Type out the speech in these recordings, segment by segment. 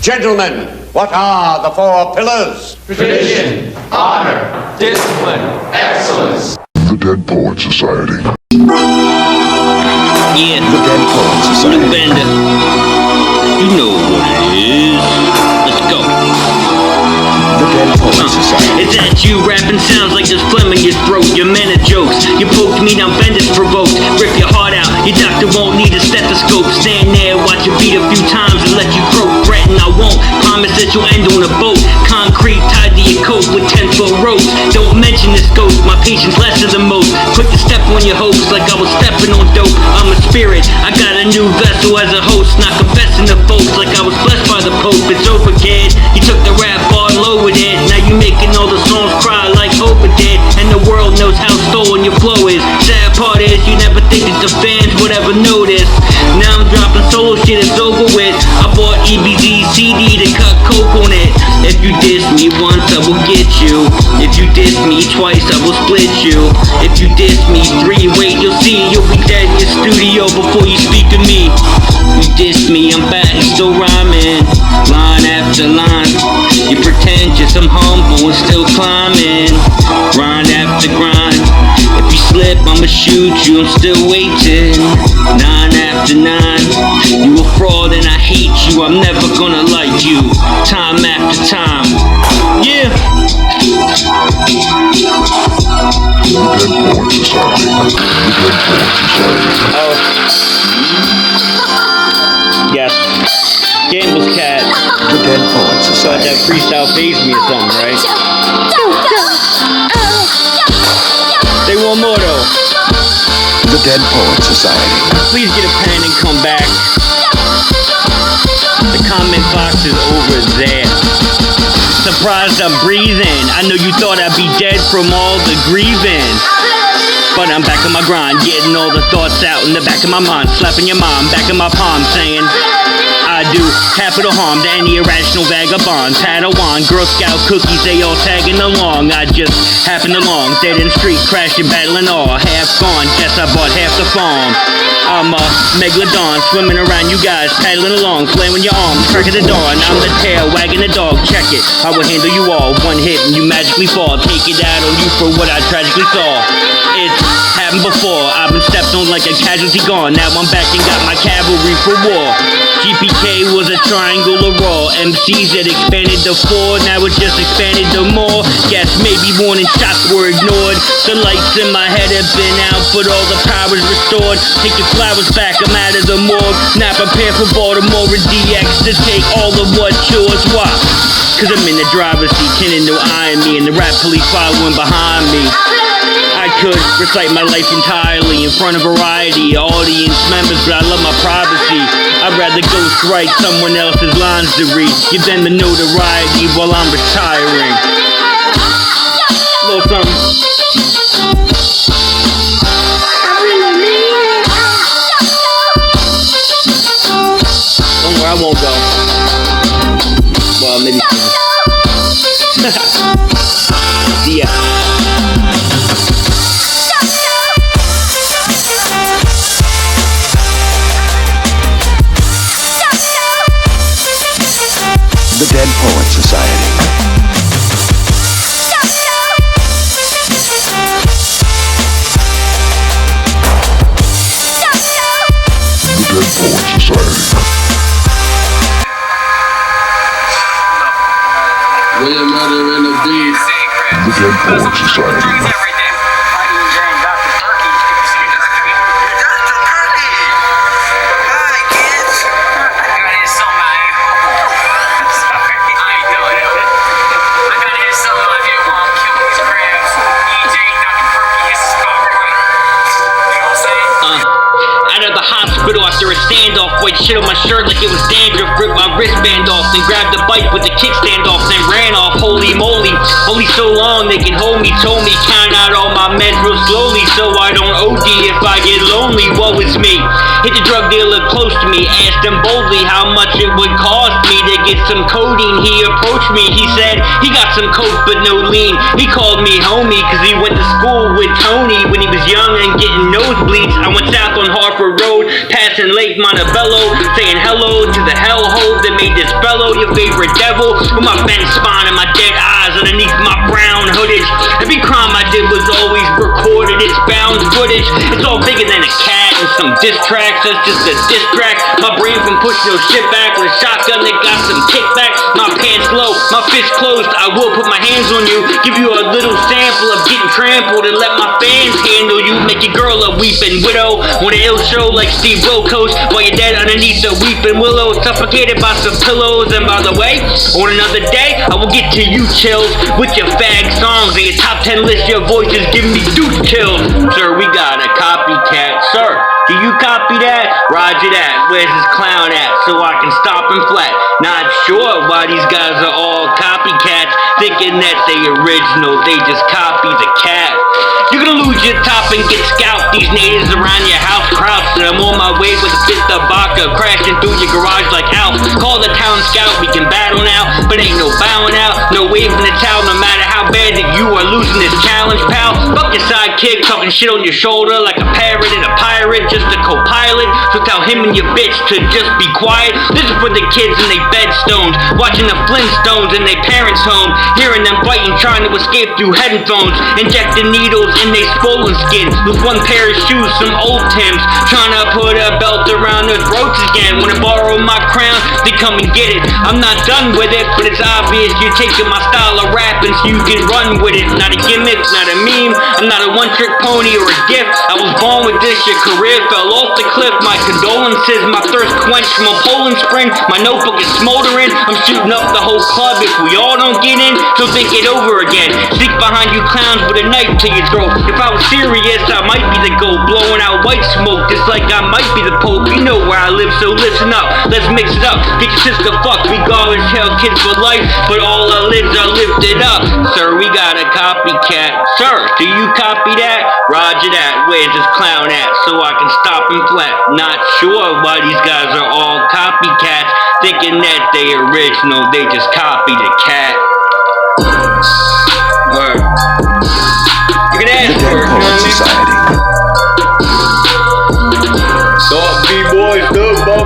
Gentlemen, what are the 4 pillars? Tradition, honor, discipline, excellence. The Dead Poet Society. Yeah, The Dead Poet Society. Benda. You know what it is. Let's go. The Dead Poet Society. It's at you, rapping sounds like there's phlegm in your throat. Your man of jokes, you poked me, now Benda's provoked. Rip your heart out, your doctor won't need a stethoscope. Stand there, watch you beat a few times and let you croak. Threaten I won't, promise that you'll end on a boat. Concrete tied to your coat with 10-foot ropes. Don't mention this ghost, my patience less than most. Quick to step on your hopes like I was stepping on dope. I'm a spirit, I got a new vessel as a host. Not confessing to folks like I was blessed by the Pope. It's over, kid, you took the rap bar and lowered it. Now you making all the songs cry like Oprah did. And the world knows how stolen your flow is. Sad part is you never think that the fans would ever notice. Now I'm dropping solo shit, it's over with. I bought EBZ CD to cut coke on it. If you diss me once, I will get you. If you diss me twice, I will split you. If you diss me 3, wait, you'll see. You'll be dead in your studio before you speak to me. You diss me, I'm back, still rhyming. Line after line. You pretentious, I'm humble and still climbing. Grind after grind. If you slip, I'ma shoot you, I'm still waiting. 9 after 9. You a fraud and I hate you, I'm never gonna like you. Time after time. Yeah. The Dead Poet Society. The Dead Poet Society. Oh. Yes. Gamble's cat. The Dead Poet Society. That freestyle phased me or something, right? They want more though. The Dead Poet Society. Please get a pen and come back. The comment box is over there. Surprised I'm breathing. I know you thought I'd be dead from all the grieving. But I'm back on my grind, getting all the thoughts out in the back of my mind. Slapping your mom, back in my palm, saying I do capital harm to any irrational vagabond. Padawan, Girl Scout cookies, they all tagging along. I just happened along, dead in the street, crashing, battling all. Half gone, guess I bought half the farm. I'm a megalodon, swimming around you guys, paddling along, playing with your arms, crack of the dawn. I'm the tail, wagging the dog, check it. I will handle you all, one hit and you magically fall. Take it out on you for what I tragically saw. It's happened before, I've been stepped on like a casualty gone. Now I'm back and got my cavalry for war. GPK was a triangle of raw MCs that expanded to 4, now it just expanded to more. Guess maybe warning shots were ignored. The lights in my head have been out, but all the power's restored. Take your flowers back, I'm out of the morgue. Not prepared for Baltimore and DX to take all of what's yours. Why? Cause I'm in the driver's seat, tending to eyeing me, and the rap police following behind me. I could recite my life entirely in front of a variety of audience members, but I love my privacy. I'd rather ghostwrite someone else's lines to read, give them the notoriety while I'm retiring. Little something. Don't worry, I won't go. Well, maybe soon. Yeah. The Dead Poet Society. The Dead Poet Society. William Murder in the beat. The Dead Poet Society. After a standoff, white shit on my shirt like it was dandruff. Ripped my wristband off, then grabbed the bike with the kickstand off, then ran off. Holy moly, only so long they can hold me. Told me count out all my meds real slowly, so I don't OD if I get lonely. Woe is me. Hit the drug dealer close to me, asked them boldly how much it would cost me to get get some codeine. He approached me, he said he got some coke but no lean. He called me homie cause he went to school with Tony when he was young and getting nosebleeds. I went south on Harford Road, passing Lake Montebello, saying hello to the hellhole that made this fellow your favorite devil. With my bent spine and my dead eyes underneath my brown hoodage. Every crime I did was always recorded, it's bound footage. It's all bigger than a cat and some diss tracks, that's just a diss track. My brain from pushing your shit back with a shotgun that got some kickback. My pants low, my fist closed, I will put my hands on you. Give you a little sample of getting trampled and let my fans handle you. Make your girl a weeping widow on an ill show like Steve Wilkos while you're dead underneath the weeping willow, suffocated by some pillows. And by the way, on another day, I will get to you chills with your fag songs and your top 10 list. Your voices give me deuce chills. Sir, we got a copycat. Sir, do you copy that? Roger that. Where's this clown at? So I can stop him flat. Not sure why these guys are all copycats, thinking that they original, they just copy the cat. You're gonna lose your top and get scalped. These natives around your house crouched, and I'm on my way with a fifth of vodka, crashing through your garage like Alf. Call the town scout, we can battle now, but ain't no bowing out, no waving the towel, no matter how bad that you are losing this challenge, pal. Fuck your sidekick, talking shit on your shoulder like a parrot and a pirate, just a co-pilot. So tell him and your bitch to just be quiet. This is for the kids in they bedstones, watching the Flintstones in their parents' home, hearing them fighting, trying to escape through headphones, injecting needles in they swollen skin with one pair of shoes, some old Timbs, trying to put a belt around their throats again. Wanna borrow my crown? They come and get it. I'm not done with it, but it's obvious you're taking my style of rapping so you can run with it. Not a gimmick, not a meme, I'm not a one-trick pony or a gift. I was born with this, your career fell off the cliff. My condolences, my thirst quenched from a Poland spring. My notebook is smoldering, I'm shooting up the whole club if we all don't get in, so think it over again. Sneak behind you clowns with a knife to your throat. If I was serious, I might be the goat, blowing out white smoke just like I might be the Pope. You know where I live, so listen up, let's mix it up. Get your sister fucked, we garbage hell kids for life, but all our lids are lifted up. Sir, we got a copycat. Sir, do you copy that? Roger that. Where's this clown at? So I can stop him flat. Not sure why these guys are all copycats, thinking that they original, they just copy the cat. Word. You can ask for it, Society. Thought B-boys stood by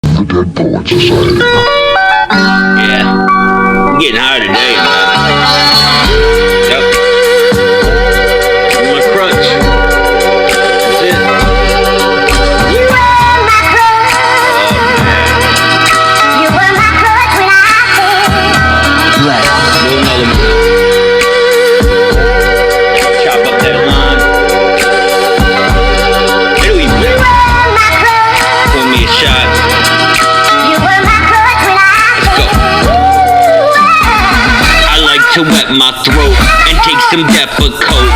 The Dead Poet Society. Yeah, I'm getting high today, man. Yep. My crutch. That's it. You were my crutch. Oh, man. You were my crutch when I fell. Black. No another one. Chop up that line. It'll even You were my crutch. pour me a shot. You were my crutch when I fell. I like to wet my throat and take some Depakote.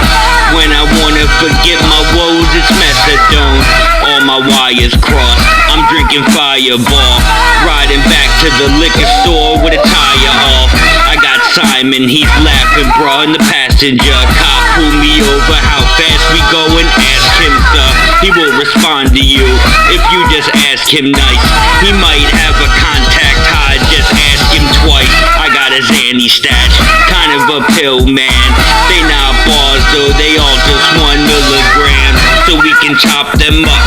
When I wanna forget my woes, it's methadone. All my wires crossed, I'm drinking Fireball. Riding back to the liquor store with a tire off. I got Simon, he's laughing, bro, in the passenger. Cop pulled me over, how fast we going? Ask him, sir. He will respond to you if you just ask him nice. He might have a contact high, just ask him twice. I got a Zanny stash, kind of a pill, man. They not bars though, they all just 1 milligram. So we can chop them up,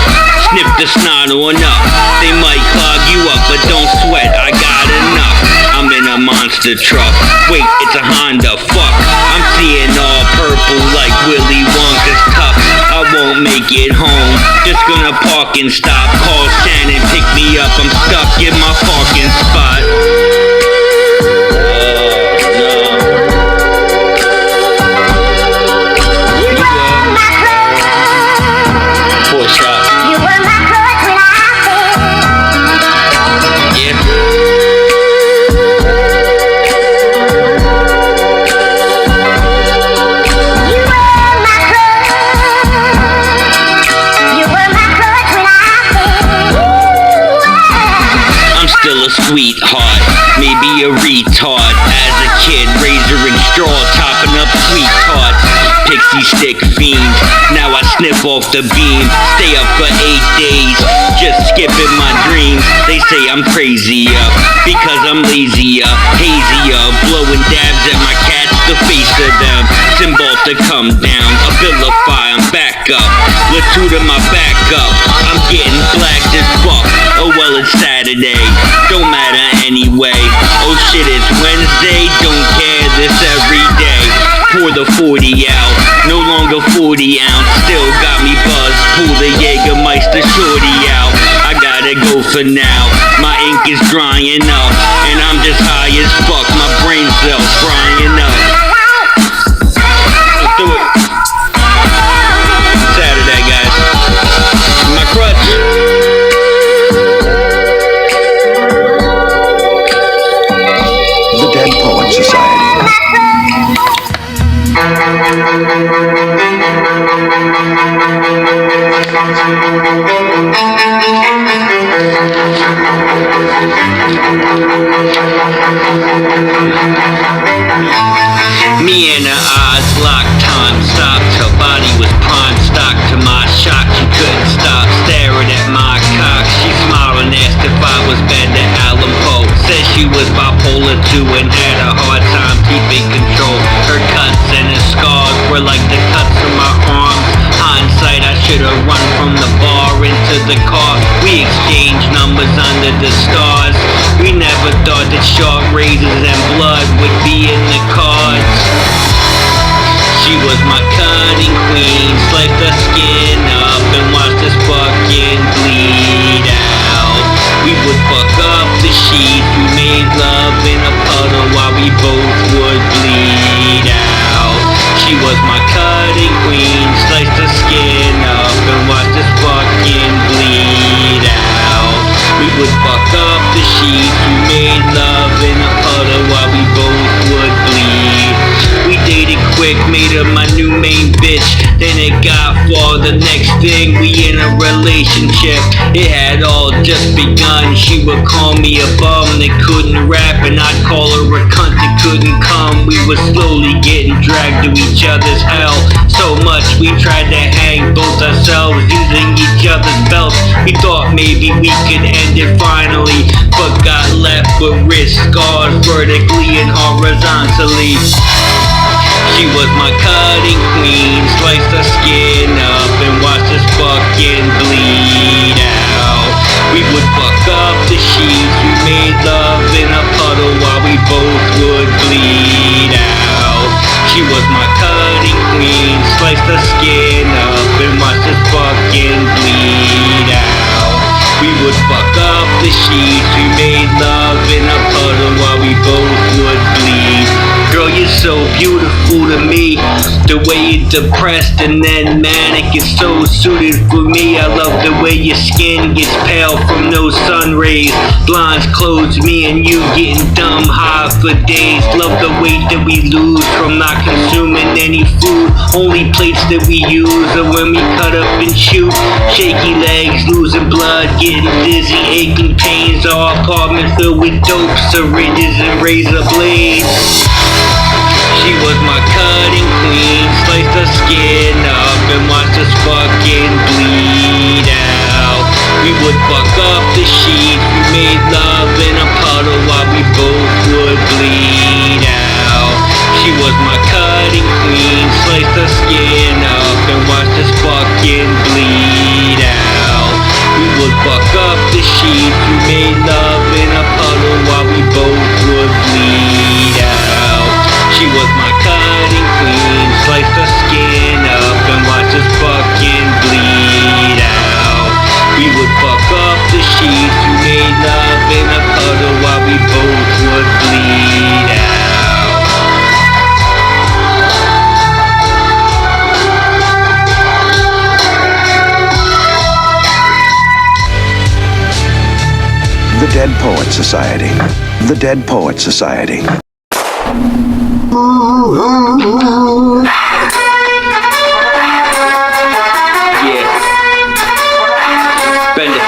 snip the snot on up. They might clog you up, but don't sweat, I got enough. I'm in a monster truck, wait, it's a Honda, fuck. I'm seeing all purple like Willy Wonka's cup. I won't make it home, just gonna park and stop. Call Shannon, pick me up, I'm stuck in my parking spot. You were my crutch. sweetheart, maybe a retard. As a kid, razor and straw, topping up sweet tarts. Pixie stick fiend, now I sniff off the beam. Stay up for 8 days, just skipping my dreams. They say I'm crazier, because I'm lazier, hazier. Blowing dabs at my cats, the face of them. Symbol to come down, abilify, I'm back up. Latuda my back up, I'm getting blacked as fuck. Oh well, it's Saturday, don't matter anyway. Oh shit, it's Wednesday, don't care, this every day. Pour the 40 out, no longer 40 ounce. Still got me buzzed, pull the Jägermeister shorty out. I gotta go for now, my ink is drying up. And I'm just high as fuck, my brain cells frying up. Let's do it. Saturday, guys. My crutch. The Dead Poet Society. Me and her eyes locked, time stopped. Her body was prime stock. To my shock, she couldn't stop staring at my cock. She smiled and asked if I was Benda Allen Poe. Said she was bipolar too and had a hard time keeping control. Her cuts and her scars were like the cuts on my arms. Hindsight, I should've run from the bar into the car. We exchanged numbers under the stars. We never thought that sharp razors and blood would be in the cards. She was my cutting queen, sliced her skin up and watched us fucking bleed out. We would fuck up the sheets, we made love in a puddle while we both would bleed out. She was my cutting queen, sliced her skin up and watched us fucking bleed out. We would fuck up the sheets, we made love in a puddle while we both would bleed. We dated quick, made her my new main bitch. Then it got far, the next thing we in a relationship. It had all just begun. She would call me a bum that couldn't rap, and I'd call her a cunt that couldn't come. We were slowly getting dragged to each other's hell. So much we tried to hang both ourselves using each other's belts. We thought maybe we could end it finally, but got left with wrist scars vertically and horizontally. She was my cutting queen, sliced her skin up and watched us fucking bleed out. We would fuck up the sheets, we made love in a puddle while we both would bleed out. She was my cutting queen, sliced her skin up and watched us fucking bleed out. We would fuck up the sheets, we made love in a puddle while we both would bleed. Girl, you're so beautiful to me. The way you're depressed and then manic is so suited for me. I love the way your skin gets pale from no sun rays. Blinds close me and you getting dumb high for days. Love the weight that we lose from not consuming any food. Only plates that we use are when we cut up and shoot. Shaky legs, losing blood, getting dizzy, aching pains. Our apartment filled with dope, syringes and razor blades. She was my cutting queen, sliced her skin up and watched us fucking bleed out. We would fuck up the sheets, we made love in a puddle while we both would bleed out. She was my cutting queen, sliced her skin up and watched us fucking bleed out. We would fuck up the sheets, we made love in a puddle while we both would bleed out. She was my cutting queen, sliced her skin up and watched us fucking bleed out. We would fuck up the sheets, we made love in a puddle while we both would bleed out. The Dead Poet Society. The Dead Poet Society. Yeah. Benda.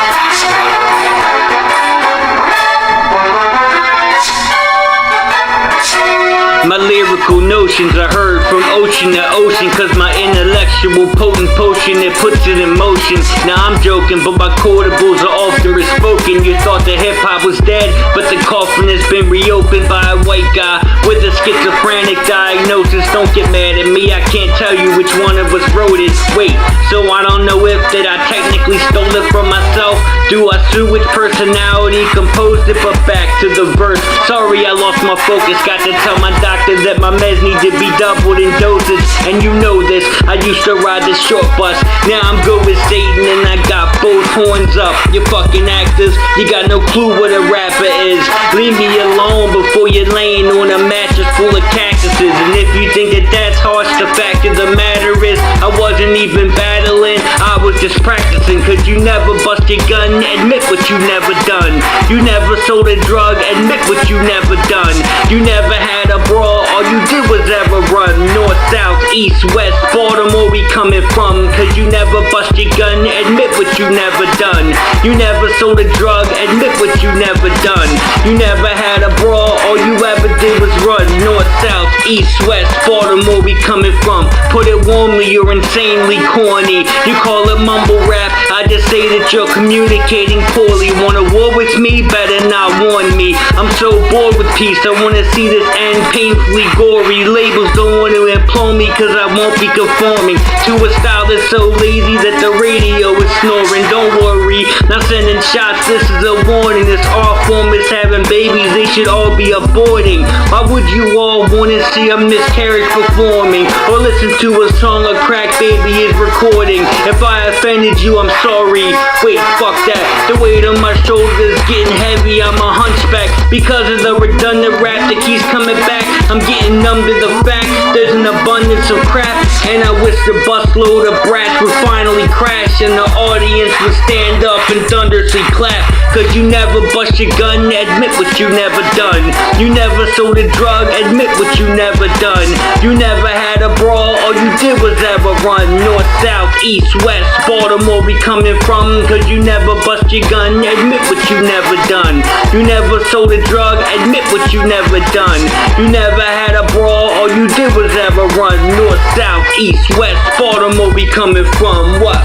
emotions I heard from ocean to ocean, cause my intellectual potent potion, it puts it in motion. Now I'm joking, but my quotables are often bespoken. You thought that hip-hop was dead, but the coffin has been reopened by a white guy with a schizophrenic diagnosis. Don't get mad at me, I can't tell you which one of us wrote it. Wait, so I don't know if that I technically stole it from myself. Do I sue which personality composed it? But back to the verse. Sorry I lost my focus, got to tell my doctor that my meds need to be doubled in doses. And you know this, I used to ride this short bus. Now I'm good with Satan and I got both horns up. You fucking actors, you got no clue what a rapper is. Leave me alone before you're laying on a mattress full of cactuses. And if you think that that's harsh, the fact of the matter is I wasn't even battling, I was just practicing. Cause you never bust your gun, admit what you never done. You never sold a drug, admit what you never done. You never had a brawl, all you did was ever run. North, south, east, west, Baltimore we coming from. Cause you never bust your gun, admit what you never done. You never sold a drug, admit what you never done. You never had a brawl, all you ever did was run. North, south, east, west, Baltimore we coming from. Put it warmly, you're insanely corny. You call it mumble rap, I just say that you're communicating poorly. Want a war with me? Better not warn me. I'm so bored with peace, I wanna see this end painfully gory. Labels don't want to employ me cause I won't be conforming to a style that's so lazy that the radio is snoring. Don't worry, not sending shots, this is a warning. This art form is having babies, they should all be aborting. Why would you all wanna see a miscarriage performing? Or listen to a song a crack baby is recording? If I offended you, I'm sorry. Wait, fuck that. The weight on my shoulders getting heavy, I'm a hunchback. Because of the redundant rap that keeps coming back, I'm getting numb to the fact there's an abundance of crap. And I wish the busload of brats would finally crash and the audience would stand up and thunderously clap. Cause you never bust your gun, admit what you never done. You never sold a drug, admit what you never done. You never had a brawl, all you did was ever run. North, south, east, west, Baltimore we coming from. Cause you never bust your gun, admit what you never done. You never sold a drug, admit what you never done. You never had a brawl, all you did was ever run. North, south, east, west, Baltimore we coming from. What?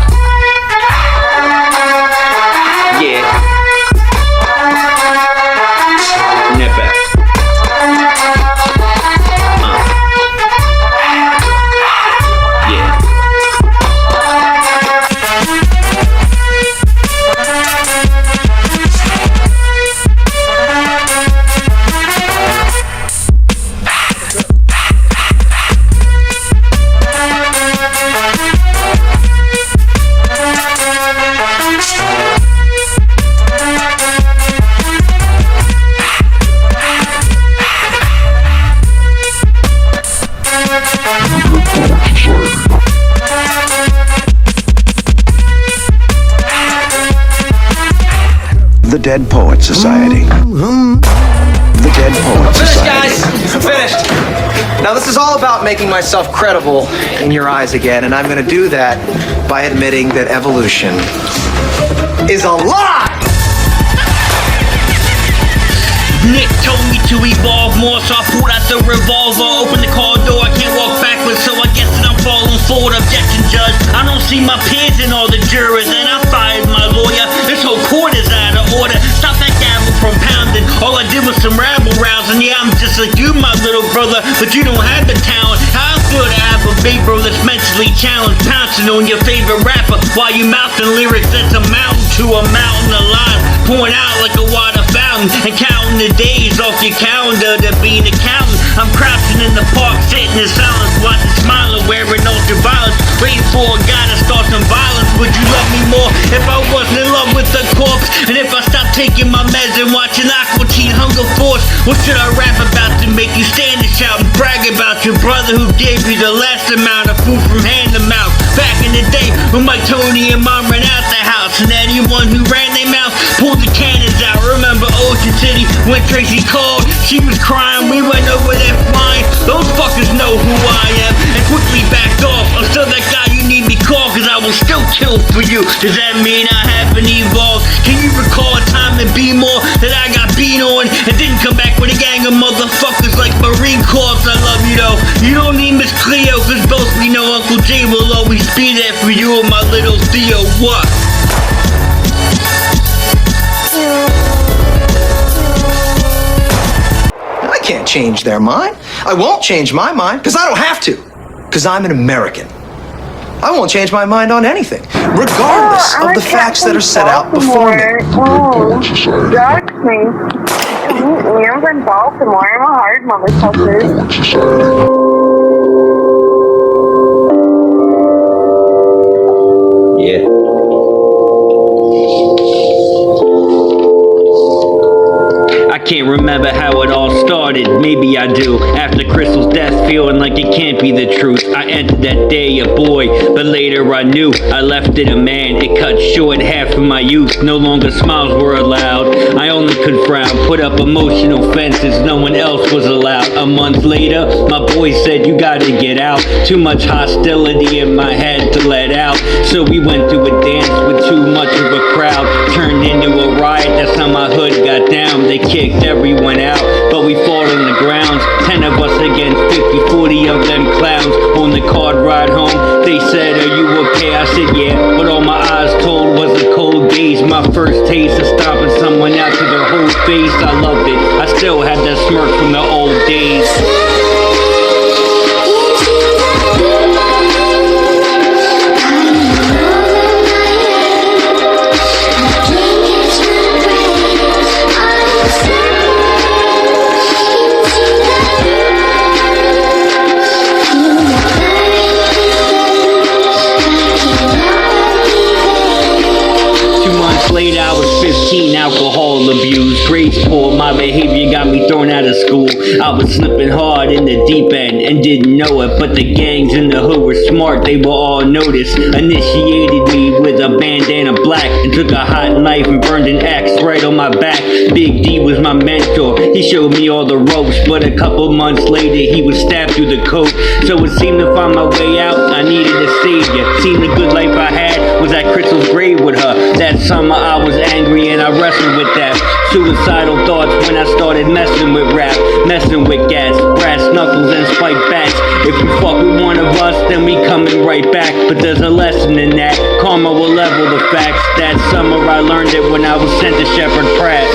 Yeah. Never. Yeah. The Dead Poet Society. The Dead Poet Finished, Society. guys! I'm finished. Now, this is all about making myself credible in your eyes again, and I'm gonna do that by admitting that evolution is a lie! Nick told me to evolve more, so I pulled out the revolver. Open the car door, I can't walk backwards, so I guess that I'm falling forward. Objection, judge. I don't see my peers in all the jurors, and I fired my lawyer. This whole court is out of order. Stop that gavel from pounding. All I did was some rabble rousing. Yeah, I'm just like you, my little brother, but you don't have the talent. How I feel to have a big bro that's mentally challenged, pouncing on your favorite rapper while you mouthing lyrics that's a mountain to a mountain of lies, pouring out like a water fountain and counting the days off your calendar to be an accountant. I'm crouching in the park, sitting in silence, watching, smiling, wearing ultraviolence, waiting for a guy to start some violence. Would you love me more if I wasn't in love with the corpse? And if I stopped taking my meds and watching Aqua Teen Hunger Force? What should I rap about to make you stand and shout and brag about your brother who gave you the last amount of food from hand to mouth? Back in the day when my Tony and Mom ran out the house, and anyone who ran their mouth pulled the cannons out. Remember Ocean City when Tracy called? She was crying, we went over there flying. Those fuckers know who I am and quickly backed off. I'm still that guy you need me call, cause I will still kill for you. Does that mean I haven't evolved? Can you recall a time in B-More that I got beat on and didn't come back with a gang of motherfuckers like Marine Corps? I love you though. You don't Cleo, cause both we know Uncle J will always be there for you and my little Theo. What? I can't change their mind. I won't change my mind, because I don't have to. Because I'm an American. I won't change my mind on anything, regardless of the facts that are set out before me. Poet Society. That's me. I'm in Baltimore. I'm a hard motherfucker. Poet Society. Yeah. I can't remember how it all started, maybe I do. After Crystal's death, feeling like it can't be the truth. I entered that day a boy, but later I knew I left it a man. It cut short half of my youth, no longer smiles were allowed. I only could frown, put up emotional fences, no one else was allowed. A month later, my boy said you gotta get out. Too much hostility in my head to let out. So we went to a dance with too much of a crowd. Turned into a riot, that's how my hood got down. They kicked everyone out, but we fought on the grounds. 10 of us against 50, 40 of them clowns. On the card ride home, they said, are you okay? I said, yeah, but all my eyes told was a cold gaze. My first taste of stomping someone out to their whole face. I loved it, I still had that smirk from the old days. 2 months later, I was 15, alcohol abuse, grades poor, my behavior got me thrown out of school. I was slipping hard in the deep end and didn't know it, but the gangs in the hood were smart, they were all noticed. Initiated me with a bandana black and took a hot knife and burned an axe right on my back. Big D was my mentor, he showed me all the ropes, but a couple months later he was stabbed through the coat. So it seemed to find my way out, I needed a savior. Seen the good life I had was at Crystal's grave with her. That summer I was angry and I wrestled with that. Suicidal thoughts when I started messing with rap, messing with gas, brass knuckles and spiked bats. If you fuck with one of us, then we coming right back. But there's a lesson in that, karma will level the facts. That summer I learned it when I was sent to Shepherd Pratt.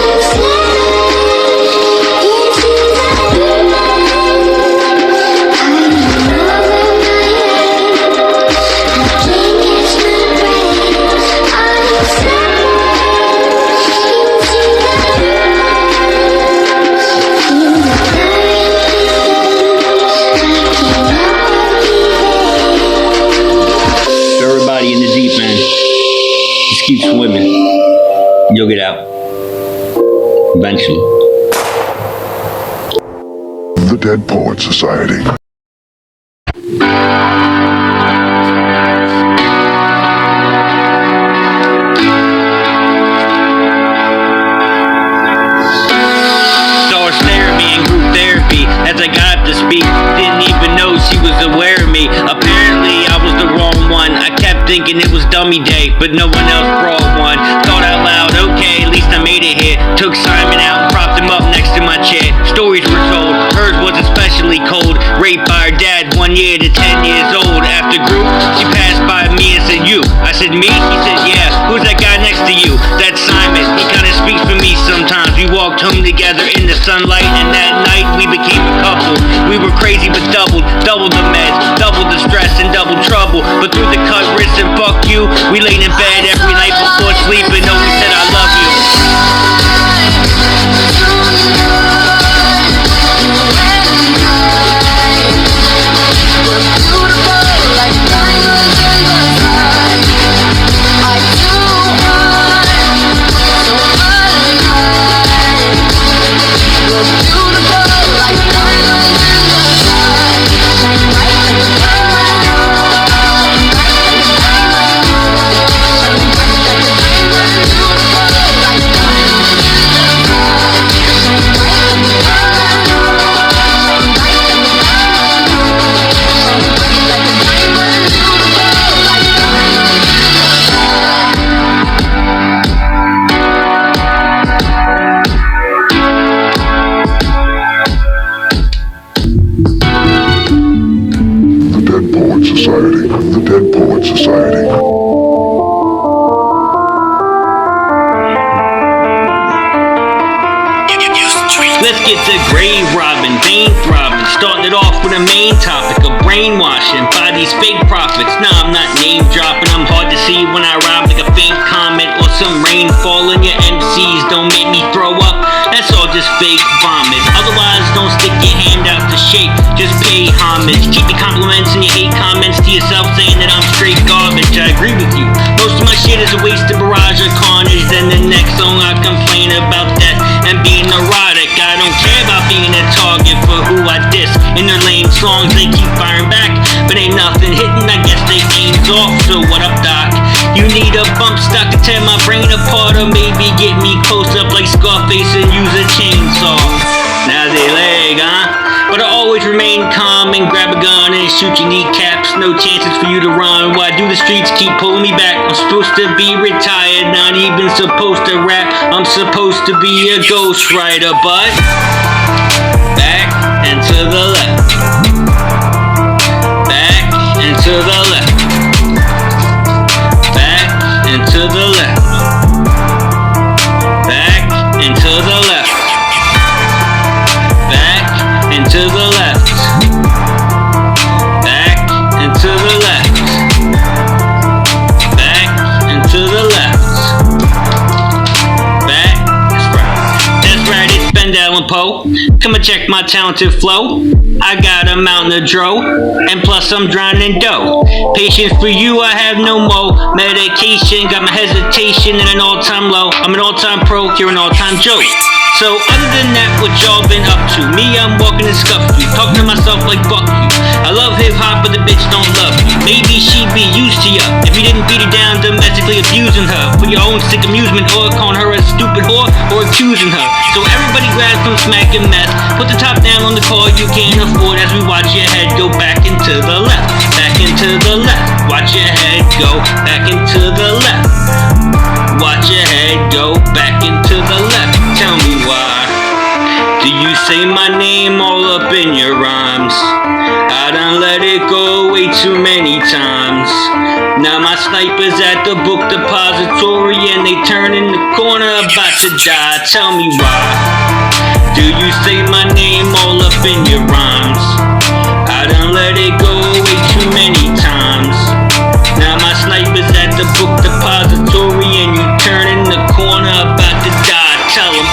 In the deep end, just keep swimming, you'll get out eventually. The Dead Poet Society. Stars stare at me in group therapy as I got up to speak. Didn't even know she was aware of me. Apparently I was the wrong one. I kept thinking it was dummy day, but no one else brought one. Thought out loud, okay, at least I made it here. Took Simon out and propped him up next to my chair. Stories were told, hers was especially cold. Raped by her dad 1 year to 10 years old. After group, she passed by me and said, you. I said, me? He said, yeah. Who's that guy next to you? That's Simon. He kinda speaks for me sometimes. We walked home together in the sunlight, and that night we became a couple. We were crazy but double the meds, double the stress and double trouble. But through the cut wrists and fuck you, we laid in bed every night before sleeping. No, we said I love you. brain throbbing. Starting it off with a main topic of brainwashing by these fake prophets. Nah, I'm not name dropping, I'm hard to see when I rhyme like a faint comment or some rainfall in your MCs. Don't make me throw up, that's all just fake vomit. Otherwise, don't stick your hand out to shake, just pay homage. Keep your compliments and your hate comments to yourself, saying that I'm straight garbage. I agree with you, most of my shit is a wasted barrage of carnage. Then the next song I complain about that and being neurotic. I don't care about being a target for who I diss. In their lame songs they keep firing back, but ain't nothing hitting, I guess they aims off. So what up, doc? You need a bump stock to tear my brain apart, or maybe get me close up like Scarface and use a chainsaw. Now they leg, huh? But I always remain calm and grab a gun and shoot your kneecaps. No chances for you to run. Why do the streets keep pulling me back? I'm supposed to be retired, not even supposed to rap. I'm supposed to be a ghostwriter, but back and to the left. Back and to the left. Back and to the left. Back and to the left. Back and to the left. Back and to the left. Back and to the left. Back. That's right, it's Benda and Poe. Come and check my talented flow. I got a mountain of dro, and plus I'm drowning in dough. Patience for you, I have no more. Medication, got my hesitation in an all-time low. I'm an all-time pro, you're an all-time joke. So other than that, what y'all been up to? Me, I'm walking and scuff you, talking to myself like fuck you. I love hip-hop, but the bitch don't love you. Maybe she be used to ya if you didn't beat her down, domestically abusing her for your own sick amusement, or calling her a stupid whore, or accusing her. So everybody grab some smack and meth, put the top down on the car you can't afford, as we watch your head go back into the left, back into the left. Watch your head go back into the left. Watch your head go back into the left. Tell me why do you say my name all up in your rhymes? I done let it go way too many times. Now my sniper's at the book depository and they turn in the corner about to die. Tell me why do you say my name all up in your rhymes? I done let it go way too many times. Now my sniper's at the book depository and you turn in the corner about to die. Tell him,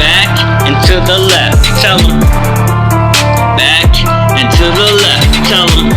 back and to the left. Tell him, back and to the left. Tell him,